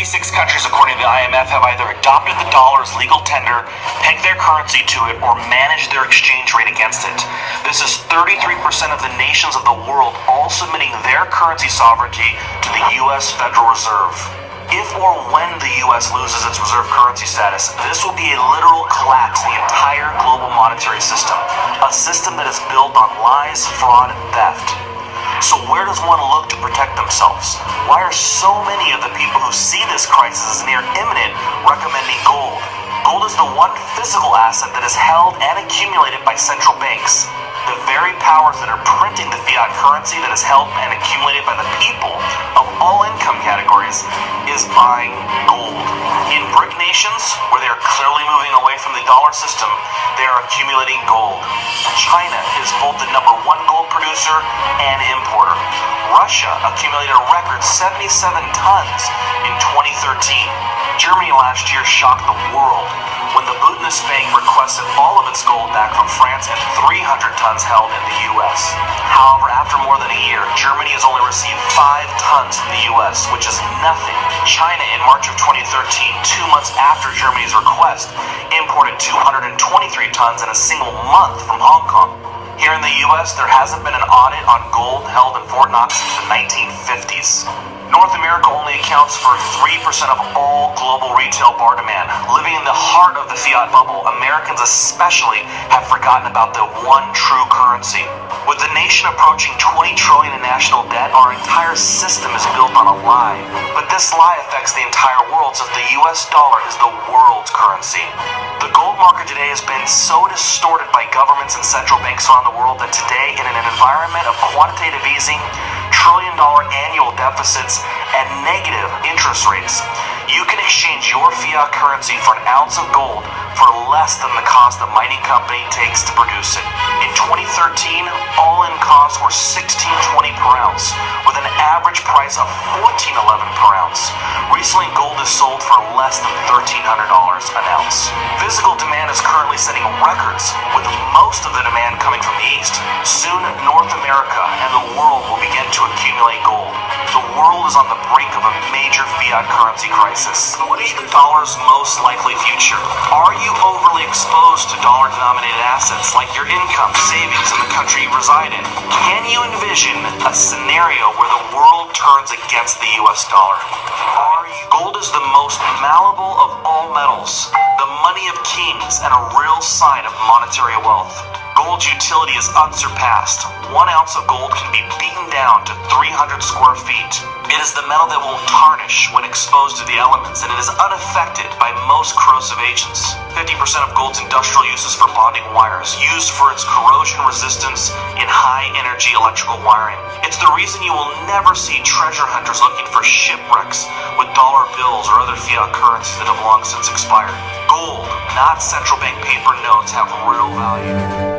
36 countries, according to the IMF, have either adopted the dollar as legal tender, pegged their currency to it, or managed their exchange rate against it. This is 33% of the nations of the world all submitting their currency sovereignty to the U.S. Federal Reserve. If or when the U.S. loses its reserve currency status, this will be a literal collapse in the entire global monetary system, a system that is built on lies, fraud, and theft. So where does one look to protect themselves? Why are so many of the people who see this crisis as near imminent recommending gold? Gold is the one physical asset that is held and accumulated by central banks. The very powers that are printing the fiat currency that is held and accumulated by the people of all income categories is buying gold. In BRIC nations, where they are clearly moving away from the dollar system, they are accumulating gold. China is both the #1 gold producer and importer. Russia accumulated a record 77 tons in 2013. Germany last year shocked the world when the Bundesbank requested all of its gold back from France and 300 tons held in the U.S. However, after more than a year, Germany has only received 5 tons from the U.S., which is nothing. China, in March of 2013, 2 months after Germany's request, imported 223 tons in a single month from Hong Kong. Here in the U.S., there hasn't been an audit on gold held in Fort Knox since the 1950s. North America only accounts for 3% of all global retail bar demand. Living in the heart of the fiat bubble, Americans especially have forgotten about the one true currency. With the nation approaching $20 trillion in national debt, our entire system is built on a lie. But this lie affects the entire world, since the US dollar is the world's currency. The gold market today has been so distorted by governments and central banks around the world that today, in an environment of quantitative easing, trillion-dollar annual deficits, and negative interest rates, you can exchange your fiat currency for an ounce of gold for less than the cost the mining company takes to produce it. In 2013, all-in costs were $16.20 per ounce, with an average price of $14.11 per ounce. Recently, gold is sold for less than $1,300 an ounce. Physical demand is currently setting records, with most of the demand coming from the East. Soon, North America and the world will begin to accumulate gold. The world is on the brink of a major fiat currency crisis. What is the dollar's most likely future? Are you overly exposed to dollar-denominated assets like your income, savings, and the country you reside in? Can you envision a scenario where the world turns against the US dollar? Gold is the most malleable of all metals, the money of kings, and a real sign of monetary wealth. Gold's utility is unsurpassed. 1 ounce of gold can be beaten down to 300 square feet. It is the metal that won't tarnish when exposed to the elements, and it is unaffected by most corrosive agents. 50% of gold's industrial use is for bonding wires, used for its corrosion resistance in high-energy electrical wiring. It's the reason you will never see treasure hunters looking for shipwrecks with dollar bills or other fiat currencies that have long since expired. Gold, not central bank paper notes, have real value.